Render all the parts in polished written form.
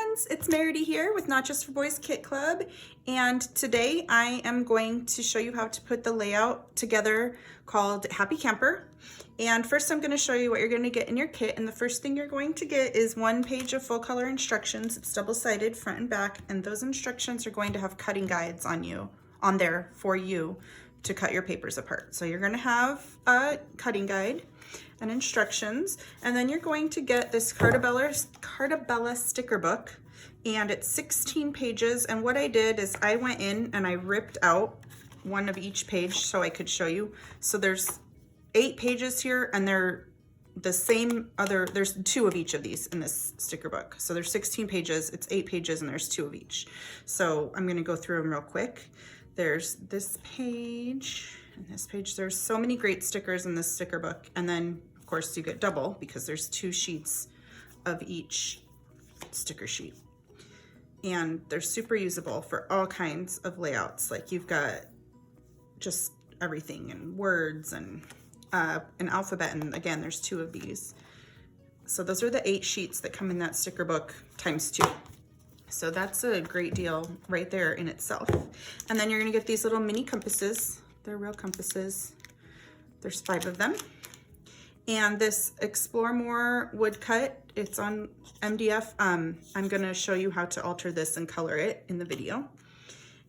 friends, it's Meridy here with Not Just for Boys Kit Club, and today I am going to show you how to put the layout together called Happy Camper. And first I'm going to show you what you're going to get in your kit, and the first thing you're going to get is 1 page of full color instructions. It's double-sided front and back, and those instructions are going to have cutting guides on there for you to cut your papers apart. So you're going to have a cutting guide and instructions, and then you're going to get this Cartabella sticker book, and it's 16 pages. And what I did is I went in and I ripped out one of each page so I could show you. So there's 8 pages here, and they're the same there's 2 of each of these in this sticker book. So there's 16 pages, it's 8 pages, and there's 2 of each. So I'm gonna go through them real quick. There's this page and this page. There's so many great stickers in this sticker book. And then of course you get double because there's 2 sheets of each sticker sheet. And they're super usable for all kinds of layouts. Like you've got just everything, and words and an alphabet, and again there's 2 of these. So those are the 8 sheets that come in that sticker book times 2. So that's a great deal right there in itself. And then you're gonna get these little mini compasses. They're real compasses. There's 5 of them. And this Explore More woodcut, it's on MDF. I'm gonna show you how to alter this and color it in the video.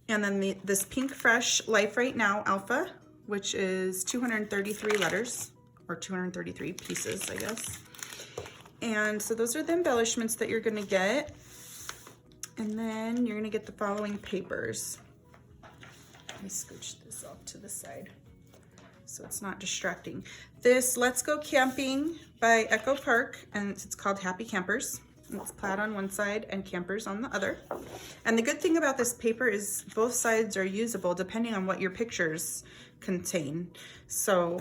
And then this Pink Fresh Life Right Now Alpha, which is 233 letters, or 233 pieces, I guess. And so those are the embellishments that you're gonna get. And then you're gonna get the following papers. Let me scooch this off to the side so it's not distracting. This Let's Go Camping by Echo Park, and it's called Happy Campers. It's plaid on one side and campers on the other. And the good thing about this paper is both sides are usable depending on what your pictures contain. So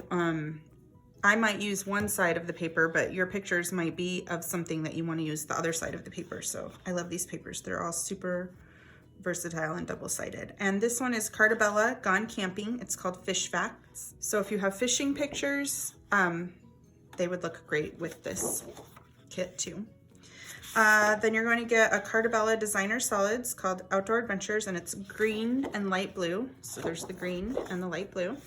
I might use one side of the paper, but your pictures might be of something that you want to use the other side of the paper. So I love these papers. They're all super versatile and double-sided. And this one is Cartabella Gone Camping. It's called Fish Facts. So if you have fishing pictures, they would look great with this kit too. Then you're going to get a Cartabella Designer Solids called Outdoor Adventures, and it's green and light blue. So there's the green and the light blue.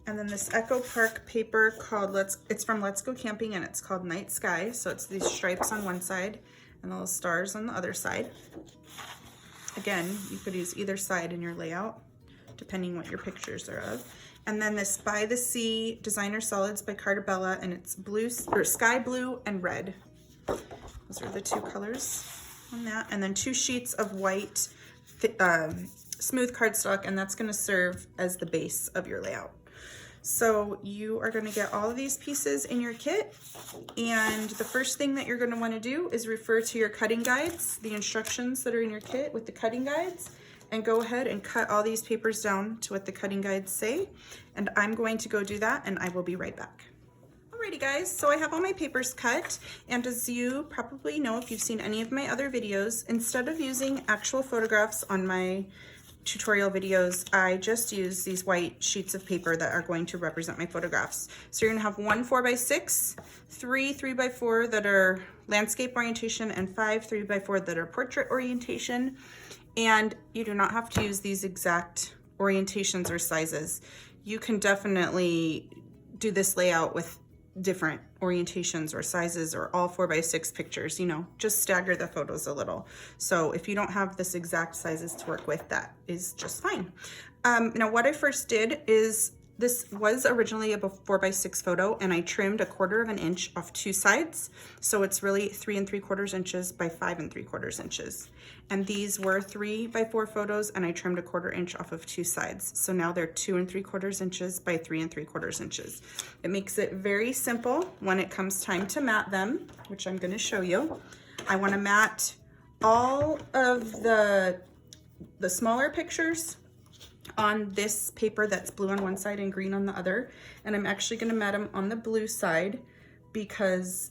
And then this Echo Park paper called it's from Let's Go Camping, and it's called Night Sky. So it's these stripes on one side and the little stars on the other side. Again, you could use either side in your layout, depending what your pictures are of. And then this By the Sea Designer Solids by Cartabella, and it's blue, or sky blue and red. Those are the 2 colors on that. And then 2 sheets of white smooth cardstock, and that's gonna serve as the base of your layout. So you are gonna get all of these pieces in your kit, and the first thing that you're gonna wanna do is refer to your cutting guides, the instructions that are in your kit with the cutting guides, and go ahead and cut all these papers down to what the cutting guides say. And I'm going to go do that, and I will be right back. Alrighty guys, so I have all my papers cut, and as you probably know if you've seen any of my other videos, instead of using actual photographs on my tutorial videos, I just use these white sheets of paper that are going to represent my photographs. So you're gonna have 1 4x6, 3 3x4 that are landscape orientation, and 5 3x4 that are portrait orientation. And you do not have to use these exact orientations or sizes. You can definitely do this layout with different orientations or sizes, or all 4x6 pictures, you know, just stagger the photos a little. So if you don't have this exact sizes to work with, that is just fine. Now what I first did is, this was originally a 4x6 photo, and I trimmed 1/4 of an inch off 2 sides. So it's really 3 3/4 inches by 5 3/4 inches. And these were 3x4 photos, and I trimmed 1/4 inch off of 2 sides. So now they're 2 3/4 inches by 3 3/4 inches. It makes it very simple when it comes time to mat them, which I'm gonna show you. I wanna mat all of the smaller pictures on this paper that's blue on one side and green on the other, and I'm actually going to mat them on the blue side because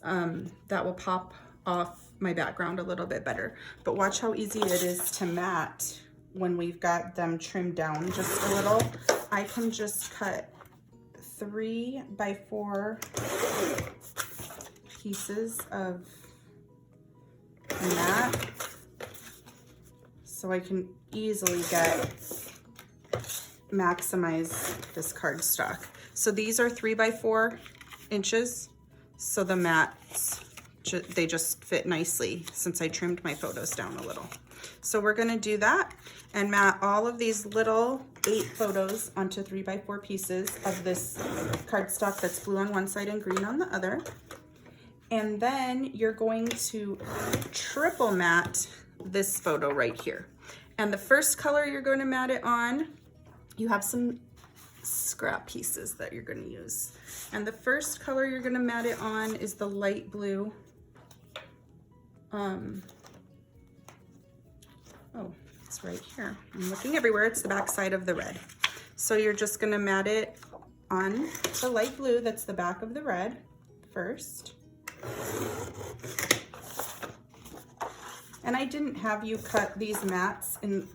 that will pop off my background a little bit better. But watch how easy it is to mat when we've got them trimmed down just a little. I can just cut 3x4 pieces of mat so I can easily maximize this cardstock. So these are 3 by 4 inches. So the mats, they just fit nicely since I trimmed my photos down a little. So we're gonna do that and mat all of these little 8 photos onto 3 by 4 pieces of this cardstock that's blue on one side and green on the other. And then you're going to triple mat this photo right here. And the first color you're going to mat it on, you have some scrap pieces that you're going to use. And the first color you're going to mat it on is the light blue. Oh, it's right here. I'm looking everywhere. It's the back side of the red. So you're just going to mat it on the light blue. That's the back of the red first. And I didn't have you cut these mats in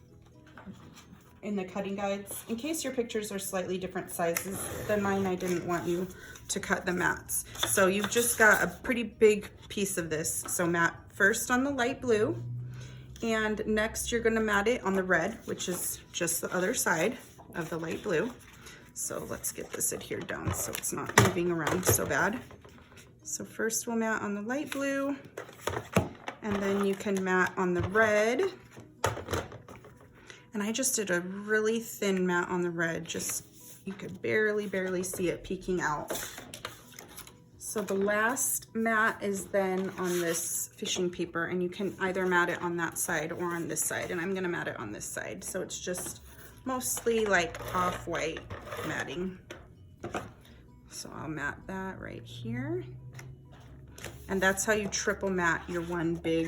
the cutting guides. In case your pictures are slightly different sizes than mine, I didn't want you to cut the mats. So you've just got a pretty big piece of this. So mat first on the light blue, and next you're gonna mat it on the red, which is just the other side of the light blue. So let's get this adhered down so it's not moving around so bad. So first we'll mat on the light blue, and then you can mat on the red. And I just did a really thin mat on the red, just you could barely see it peeking out. So the last mat is then on this fishing paper, and you can either mat it on that side or on this side, and I'm gonna mat it on this side. So it's just mostly like off-white matting. So I'll mat that right here. And that's how you triple mat your one big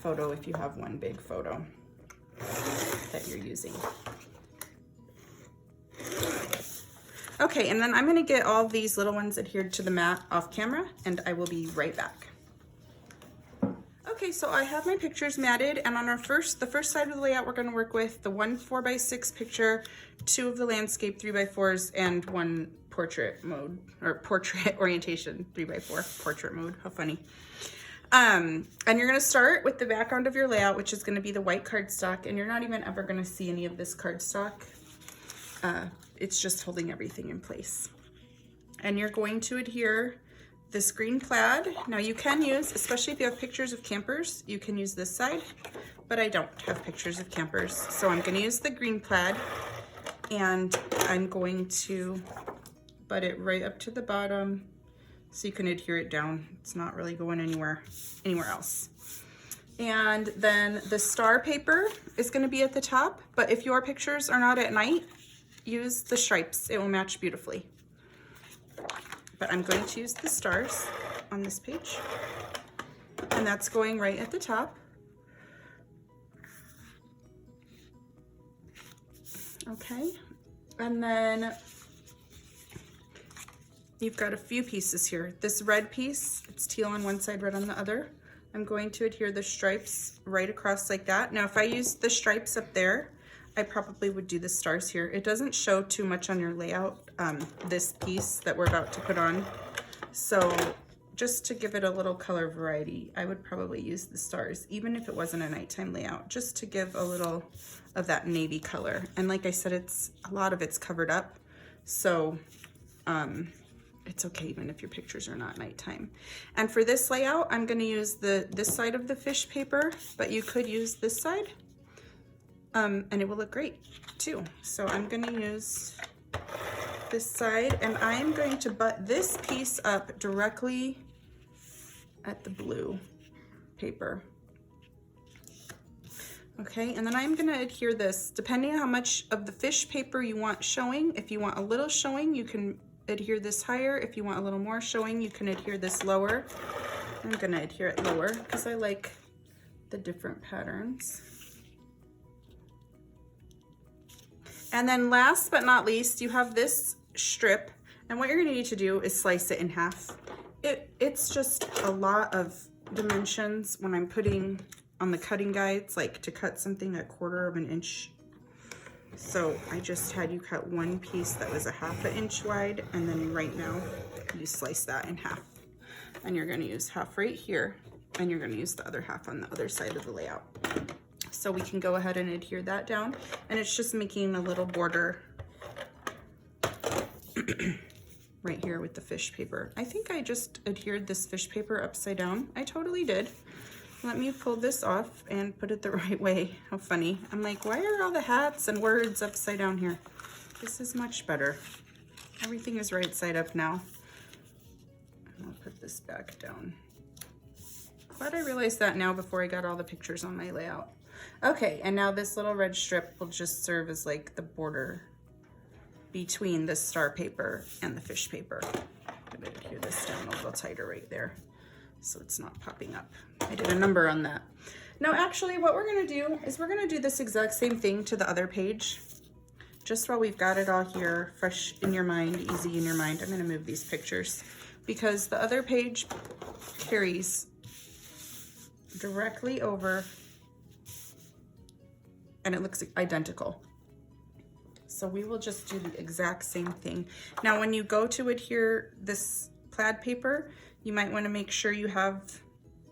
photo if you have one big photo that you're using. Okay, and then I'm gonna get all these little ones adhered to the mat off camera, and I will be right back. Okay, so I have my pictures matted, and on the first side of the layout, we're gonna work with the 1 4x6 picture, 2 of the landscape 3x4s, and 1 portrait mode, or portrait orientation 3x4, portrait mode, how funny. And you're gonna start with the background of your layout, which is gonna be the white cardstock, and you're not even ever gonna see any of this cardstock. It's just holding everything in place. And you're going to adhere this green plaid. Now you can use, especially if you have pictures of campers, you can use this side, but I don't have pictures of campers. So I'm gonna use the green plaid, and I'm going to butt it right up to the bottom so you can adhere it down. It's not really going anywhere else. And then the star paper is gonna be at the top, but if your pictures are not at night, use the stripes. It will match beautifully. But I'm going to use the stars on this page, and that's going right at the top. Okay, and then you've got a few pieces here. This red piece, it's teal on one side, red on the other. I'm going to adhere the stripes right across like that. Now, if I use the stripes up there, I probably would do the stars here. It doesn't show too much on your layout, this piece that we're about to put on. So just to give it a little color variety, I would probably use the stars, even if it wasn't a nighttime layout, just to give a little of that navy color. And like I said, a lot of it's covered up. So it's okay even if your pictures are not nighttime. And for this layout, I'm gonna use this side of the fish paper, but you could use this side. And it will look great too. So I'm gonna use this side, and I'm going to butt this piece up directly at the blue paper. Okay, and then I'm gonna adhere this, depending on how much of the fish paper you want showing. If you want a little showing, you can adhere this higher. If you want a little more showing, you can adhere this lower. I'm gonna adhere it lower because I like the different patterns. And then last but not least, you have this strip, and what you're gonna need to do is slice it in half. It's just a lot of dimensions when I'm putting on the cutting guides, like to cut something 1/4 inch. So I just had you cut one piece that was 1/2 inch wide, and then right now you slice that in half. And you're gonna use half right here and you're gonna use the other half on the other side of the layout. So we can go ahead and adhere that down, and it's just making a little border right here with the fish paper. I think I just adhered this fish paper upside down. I totally did. Let me pull this off and put it the right way. How funny. I'm like, why are all the hats and words upside down here? This is much better. Everything is right side up now. And I'll put this back down. Glad I realized that now before I got all the pictures on my layout. Okay, and now this little red strip will just serve as like the border between the star paper and the fish paper. I'm gonna adhere this down a little tighter right there so it's not popping up. I did a number on that. Now actually what we're gonna do is we're gonna do this exact same thing to the other page. Just while we've got it all here, fresh in your mind, easy in your mind, I'm gonna move these pictures because the other page carries directly over and it looks identical. So we will just do the exact same thing. Now, when you go to adhere this plaid paper, you might want to make sure you have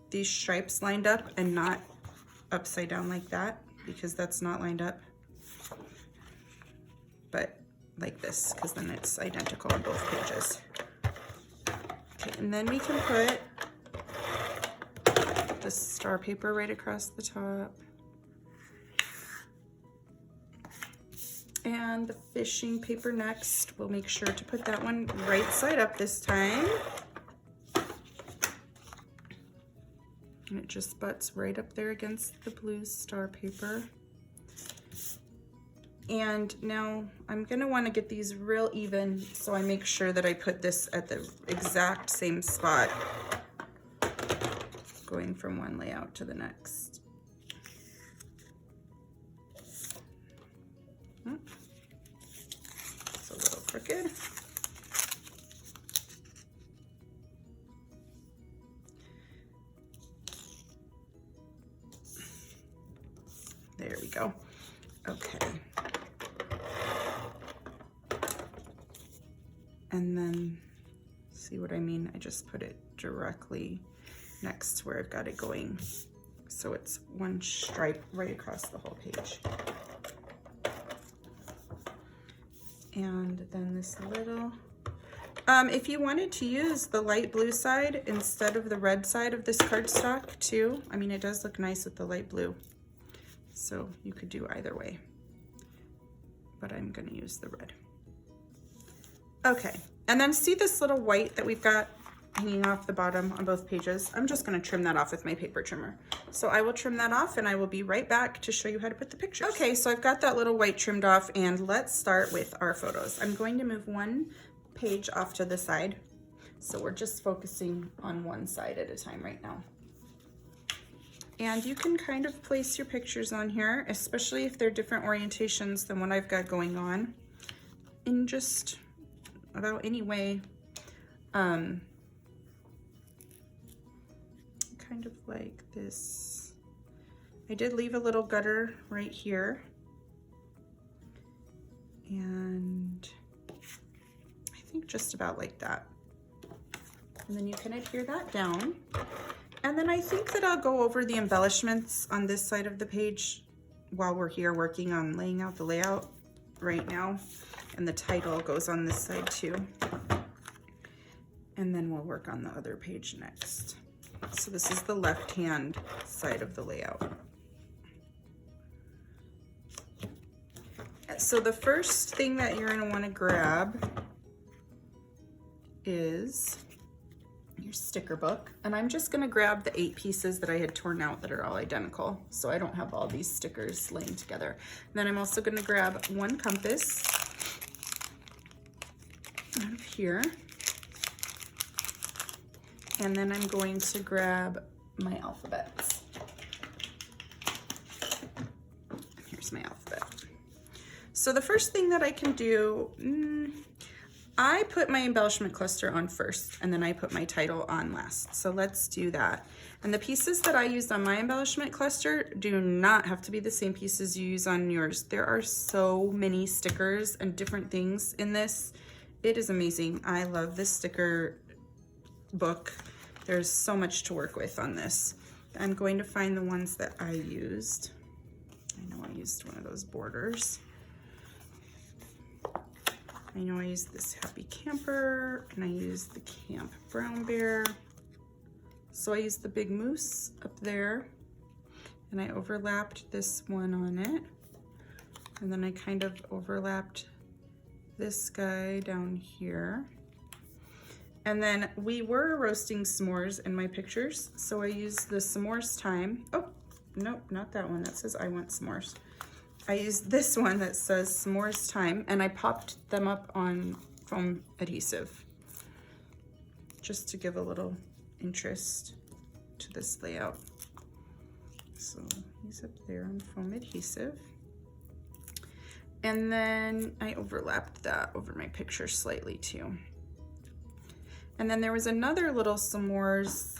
these stripes lined up and not upside down like that, because that's not lined up. But like this, because then it's identical on both pages. Okay, and then we can put the star paper right across the top. And the fishing paper next. We'll make sure to put that one right side up this time. And it just butts right up there against the blue star paper. And now I'm gonna wanna get these real even, so I make sure that I put this at the exact same spot, going from one layout to the next. It's a little crooked. There we go. Okay. And then, see what I mean? I just put it directly next to where I've got it going. So it's one stripe right across the whole page. And then this little, if you wanted to use the light blue side instead of the red side of this cardstock too, I mean, it does look nice with the light blue. So you could do either way, but I'm gonna use the red. Okay, and then see this little white that we've got hanging off the bottom on both pages? I'm just gonna trim that off with my paper trimmer. So I will trim that off and I will be right back to show you how to put the pictures. Okay, so I've got that little white trimmed off, and let's start with our photos. I'm going to move one page off to the side. So we're just focusing on one side at a time right now. And you can kind of place your pictures on here, especially if they're different orientations than what I've got going on, in just about any way. Kind of like this. I did leave a little gutter right here, and I think just about like that. And then you can adhere that down. And then I think that I'll go over the embellishments on this side of the page while we're here working on laying out the layout right now. And the title goes on this side too. And then we'll work on the other page next. So this is the left-hand side of the layout. So the first thing that you're gonna wanna grab is your sticker book. And I'm just gonna grab the 8 pieces that I had torn out that are all identical, so I don't have all these stickers laying together. And then I'm also gonna grab one compass out of here. And then I'm going to grab my alphabets. Here's my alphabet. So the first thing that I can do, I put my embellishment cluster on first, and then I put my title on last. So let's do that. And the pieces that I used on my embellishment cluster do not have to be the same pieces you use on yours. There are so many stickers and different things in this. It is amazing. I love this sticker book. There's so much to work with on this. I'm going to find the ones that I used. I know I used one of those borders. I know I used this Happy Camper, and I used the Camp Brown Bear. So I used the big moose up there, and I overlapped this one on it. And then I kind of overlapped this guy down here. And then we were roasting s'mores in my pictures, so I used the s'mores time. Oh, nope, not that one. That says I want s'mores. I used this one that says s'mores time, and I popped them up on foam adhesive just to give a little interest to this layout. So he's up there on foam adhesive. And then I overlapped that over my picture slightly too. And then there was another little s'mores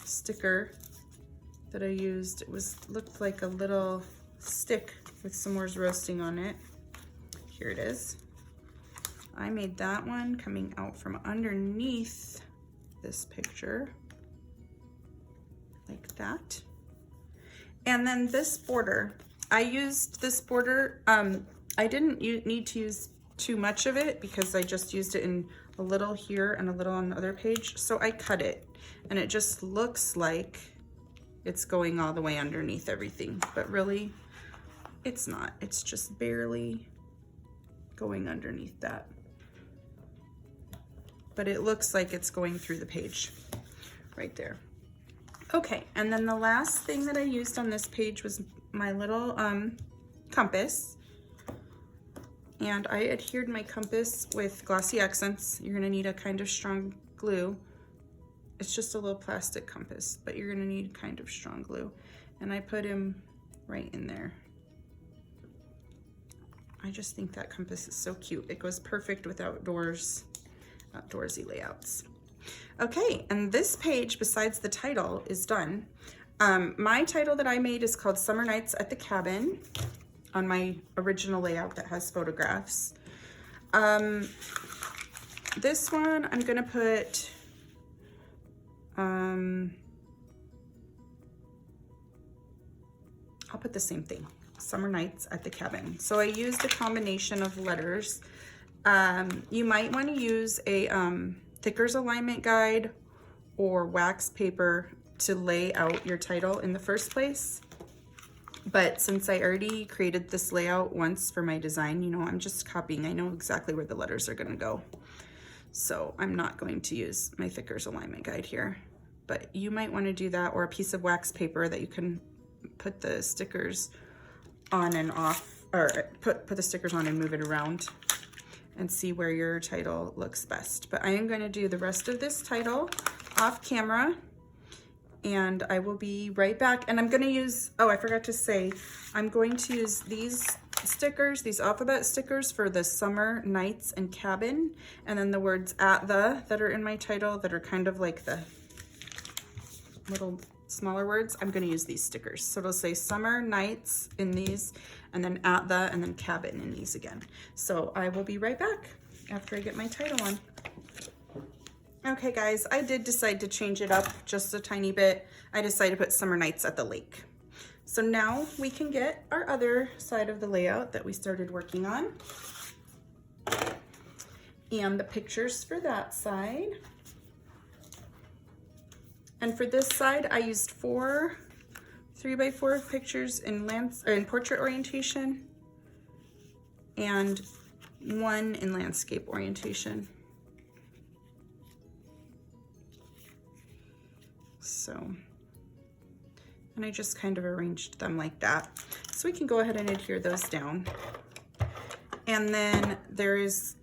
sticker that I used. It looked like a little stick with s'mores roasting on it. Here it is. I made that one coming out from underneath this picture, like that. And then this border, I used this border. I didn't need to use too much of it because I just used it in a little here and a little on the other page. So I cut it, and it just looks like it's going all the way underneath everything, but really it's not. It's just barely going underneath that. But it looks like it's going through the page right there. Okay, and then the last thing that I used on this page was my little compass. And I adhered my compass with glossy accents. You're gonna need a kind of strong glue. It's just a little plastic compass, but you're gonna need kind of strong glue. And I put him right in there. I just think that compass is so cute. It goes perfect with outdoorsy layouts. Okay, and this page, besides the title, is done. My title that I made is called Summer Nights at the Cabin, on my original layout that has photographs. This one I'm gonna put, I'll put the same thing, Summer Nights at the Cabin. So I used a combination of letters. You might want to use a Thicker's alignment guide or wax paper to lay out your title in the first place. But since I already created this layout once for my design, you know, I'm just copying. I know exactly where the letters are gonna go. So I'm not going to use my Thicker's alignment guide here, but you might wanna do that, or a piece of wax paper that you can put the stickers on and off, or put the stickers on and move it around and see where your title looks best. But I am gonna do the rest of this title off camera, and I will be right back. And I'm gonna use, oh, I forgot to say, I'm going to use these stickers, these alphabet stickers for the Summer Nights and Cabin, and then the words at the that are in my title that are kind of like the little smaller words. I'm gonna use these stickers. So it'll say Summer Nights in these, and then at the, and then Cabin in these again. So I will be right back after I get my title on. Okay guys, I did decide to change it up just a tiny bit. I decided to put Summer Nights at the Lake. So now we can get our other side of the layout that we started working on, and the pictures for that side. And for this side, I used 4 3x4 pictures in portrait orientation and 1 in landscape orientation. So, and I just kind of arranged them like that. So we can go ahead and adhere those down. And then there is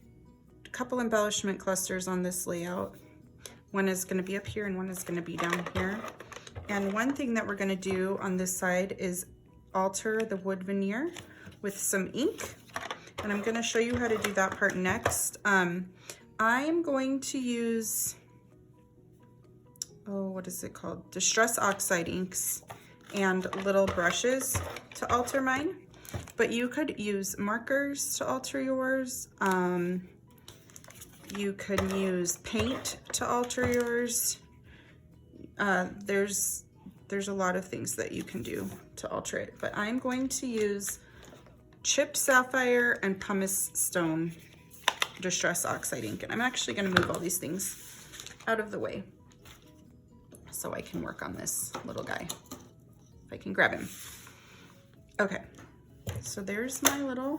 a couple embellishment clusters on this layout. One is going to be up here and one is going to be down here. And one thing that we're going to do on this side is alter the wood veneer with some ink. And I'm going to show you how to do that part next. I'm going to use, oh, what is it called? Distress Oxide inks and little brushes to alter mine. But you could use markers to alter yours. You could use paint to alter yours. there's a lot of things that you can do to alter it, but I'm going to use chipped sapphire and pumice stone distress oxide ink, and I'm actually going to move all these things out of the way so I can work on this little guy, if I can grab him. Okay, so there's my little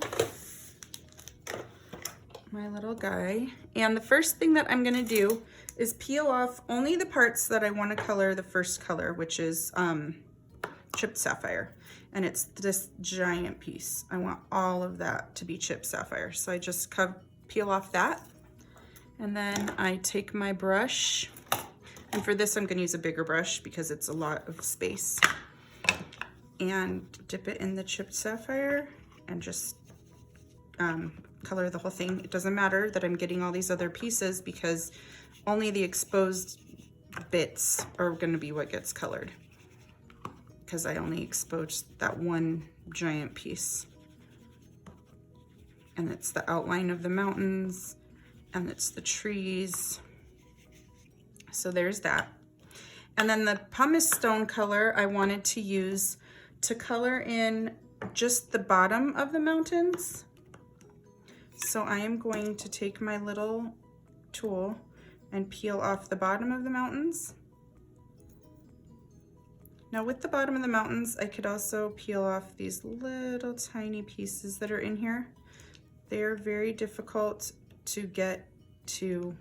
guy, and the first thing that I'm going to do is peel off only the parts that I want to color the first color, which is chipped sapphire. And it's this giant piece. I want all of that to be chipped sapphire. So I just peel off that. And then I take my brush. And for this, I'm going to use a bigger brush because it's a lot of space. And dip it in the chipped sapphire and just color the whole thing. It doesn't matter that I'm getting all these other pieces because only the exposed bits are going to be what gets colored, because I only exposed that one giant piece. And it's the outline of the mountains, and it's the trees. So there's that. And then the pumice stone color I wanted to use to color in just the bottom of the mountains. So I am going to take my little tool and peel off the bottom of the mountains. Now with the bottom of the mountains, I could also peel off these little tiny pieces that are in here. They're very difficult to get to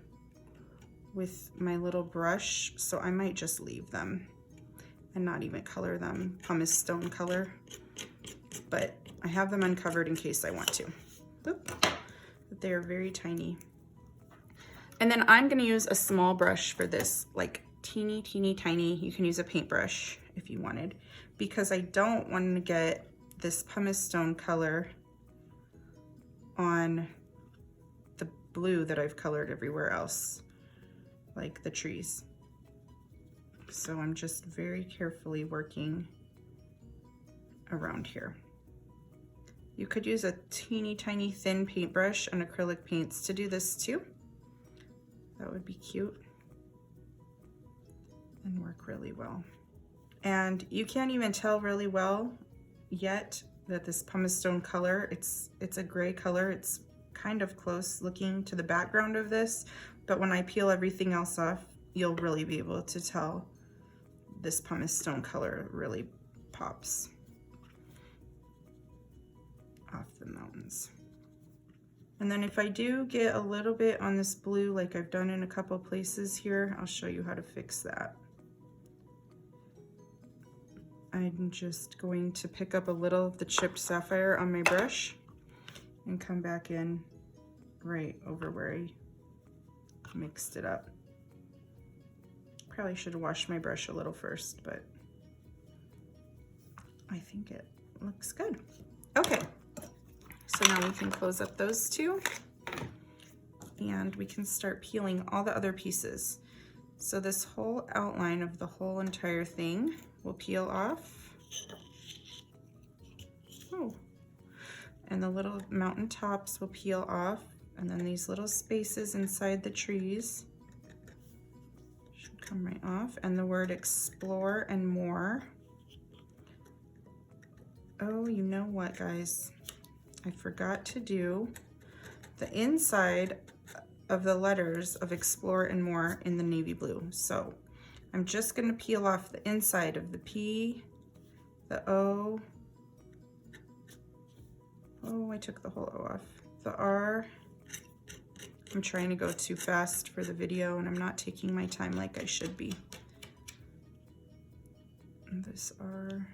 with my little brush, so I might just leave them and not even color them pumice stone color, but I have them uncovered in case I want to. Oop. But they are very tiny. And then I'm gonna use a small brush for this, like teeny tiny. You can use a paintbrush if you wanted, because I don't want to get this pumice stone color on the blue that I've colored everywhere else, like the trees. So I'm just very carefully working around here. You could use a teeny tiny thin paintbrush and acrylic paints to do this too. That would be cute and work really well. And you can't even tell really well yet that this pumice stone color, it's a gray color. It's kind of close looking to the background of this, but when I peel everything else off, you'll really be able to tell this pumice stone color really pops off the mountains. And then if I do get a little bit on this blue, like I've done in a couple places here, I'll show you how to fix that. I'm just going to pick up a little of the chipped sapphire on my brush and come back in right over where I mixed it up. Probably should have washed my brush a little first, but I think it looks good. Okay, so now we can close up those two and we can start peeling all the other pieces. So this whole outline of the whole entire thing will peel off. Oh, and the little mountain tops will peel off, and then these little spaces inside the trees should come right off, and the word explore and more. Oh, you know what, guys? I forgot to do the inside of the letters of explore and more in the navy blue. So I'm just going to peel off the inside of the P, the O. Oh, I took the whole O off. The R. I'm trying to go too fast for the video and I'm not taking my time like I should be. And this R.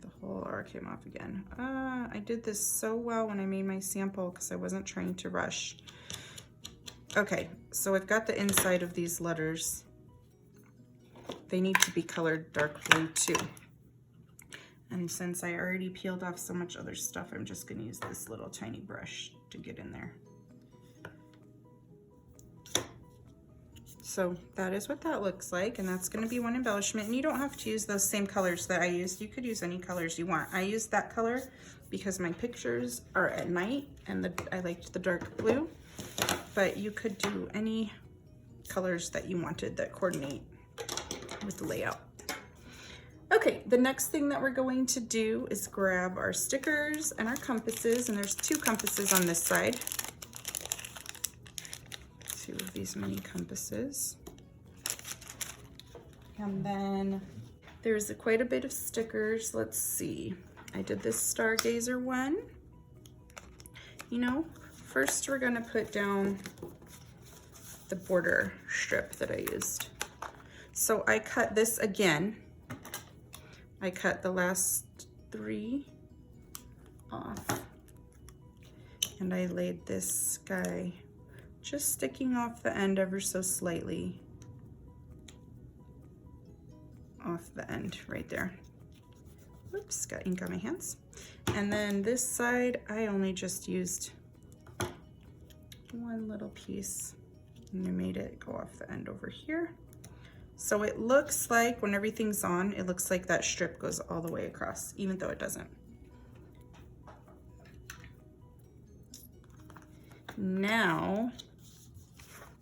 The whole R came off again. I did this so well when I made my sample because I wasn't trying to rush. Okay, so I've got the inside of these letters. They need to be colored dark blue too. And since I already peeled off so much other stuff, I'm just going to use this little tiny brush to get in there. So that is what that looks like, and that's going to be one embellishment. And you don't have to use those same colors that I used. You could use any colors you want. I used that color because my pictures are at night and I liked the dark blue, but you could do any colors that you wanted that coordinate with the layout. Okay, the next thing that we're going to do is grab our stickers and our compasses, and there's 2 compasses on this side. 2 of these mini compasses. And then there's quite a bit of stickers. Let's see. I did this Stargazer one. You know, first we're gonna put down the border strip that I used. So I cut this again. I cut the last 3 off, and I laid this guy just sticking off the end ever so slightly off the end right there. Oops, got ink on my hands. And then this side, I only just used 1 little piece, and I made it go off the end over here. So it looks like when everything's on, it looks like that strip goes all the way across, even though it doesn't. Now,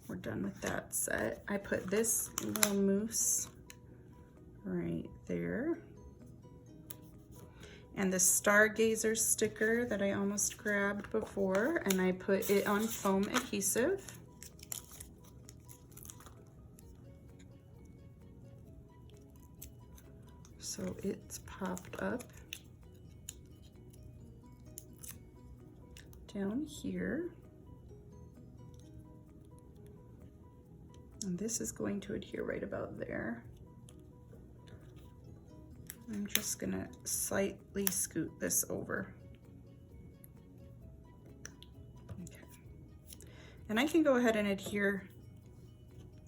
we're done with that set. I put this little mousse right there. And the Stargazer sticker that I almost grabbed before, and I put it on foam adhesive. So it's popped up down here. And this is going to adhere right about there. I'm just gonna slightly scoot this over. Okay. And I can go ahead and adhere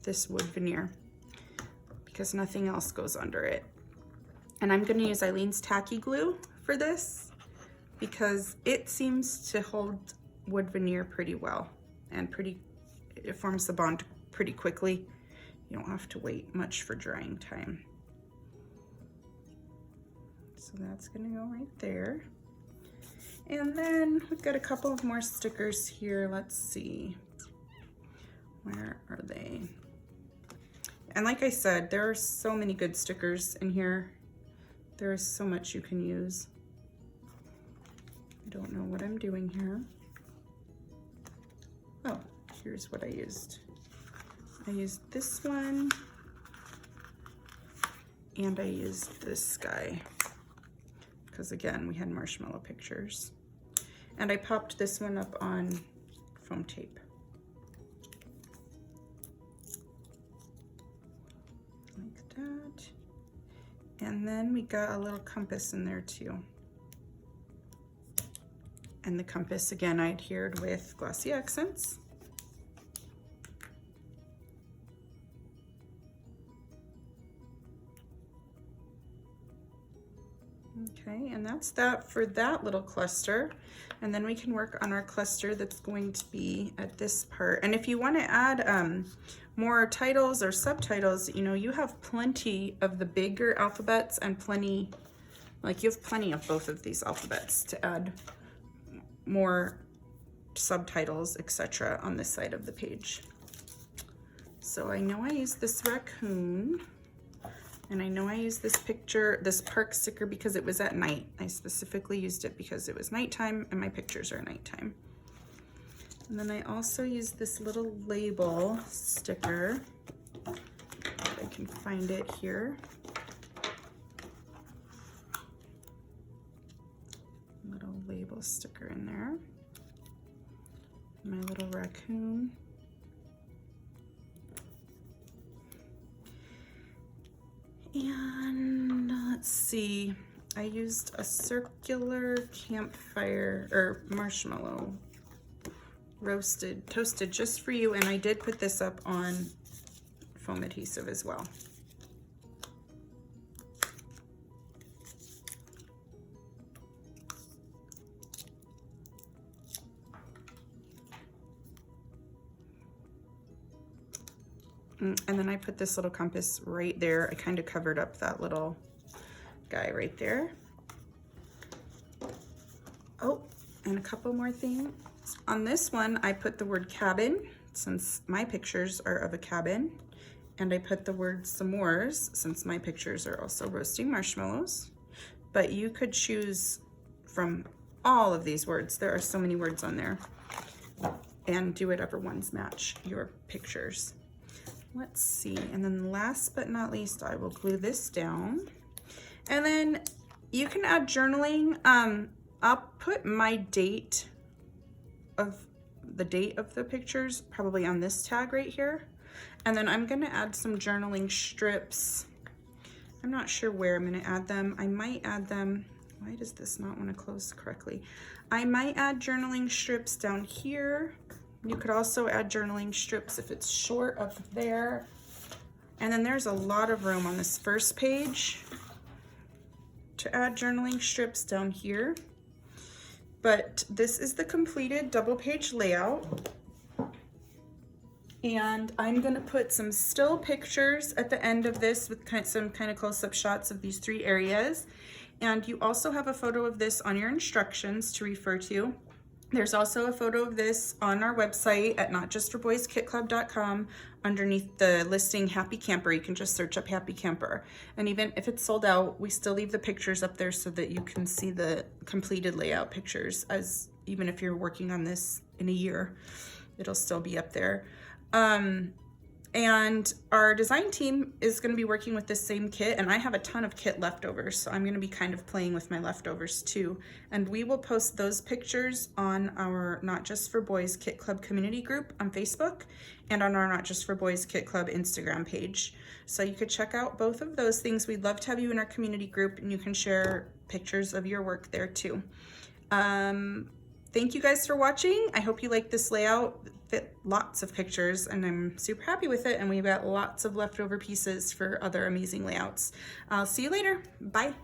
this wood veneer because nothing else goes under it. And I'm gonna use Eileen's tacky glue for this because it seems to hold wood veneer pretty well and it forms the bond pretty quickly. You don't have to wait much for drying time. So that's gonna go right there. And then we've got a couple of more stickers here. Let's see, where are they? And like I said, there are so many good stickers in here. There is so much you can use. I don't know what I'm doing here. Oh, here's what I used. I used this one, and I used this guy, because again, we had marshmallow pictures. And I popped this one up on foam tape. Like that. And then we got a little compass in there too. And the compass, again, I adhered with glossy accents. Okay, and that's that for that little cluster. And then we can work on our cluster that's going to be at this part. And if you want to add more titles or subtitles, you know, you have plenty of the bigger alphabets and plenty, like you have plenty of both of these alphabets to add more subtitles, etc. on this side of the page. So I know I used this raccoon. And I know I used this picture, this park sticker, because it was at night. I specifically used it because it was nighttime and my pictures are nighttime. And then I also used this little label sticker. If I can find it here. Little label sticker in there. My little raccoon. And let's see, I used a circular campfire or marshmallow toasted just for you, and I did put this up on foam adhesive as well. And then I put this little compass right there. I kind of covered up that little guy right there. Oh, and a couple more things. On this one, I put the word cabin, since my pictures are of a cabin. and I put the word s'mores since my pictures are also roasting marshmallows. But you could choose from all of these words. There are so many words on there. And do whatever ones match your pictures. Let's see. And then last but not least, I will glue this down. And then you can add journaling. I'll put my date of the pictures probably on this tag right here. And then I'm gonna add some journaling strips. I'm not sure where I'm gonna add them. I might add them, why does this not wanna close correctly? I might add journaling strips down here. You could also add journaling strips if it's short of there. And then there's a lot of room on this first page to add journaling strips down here. But this is the completed double page layout. And I'm gonna put some still pictures at the end of this with some kind of close-up shots of these 3 areas. And you also have a photo of this on your instructions to refer to. There's also a photo of this on our website at notjustforboyskitclub.com underneath the listing Happy Camper. You can just search up Happy Camper. And even if it's sold out, we still leave the pictures up there so that you can see the completed layout pictures, as even if you're working on this in a year, it'll still be up there. And our design team is going to be working with this same kit, and I have a ton of kit leftovers, so I'm going to be kind of playing with my leftovers too. And we will post those pictures on our Not Just for Boys Kit Club community group on Facebook and on our Not Just for Boys Kit Club Instagram page. So you could check out both of those things. We'd love to have you in our community group, and you can share pictures of your work there too. Thank you guys for watching. I hope you like this layout. Fit lots of pictures, and I'm super happy with it, and we've got lots of leftover pieces for other amazing layouts. I'll see you later. Bye.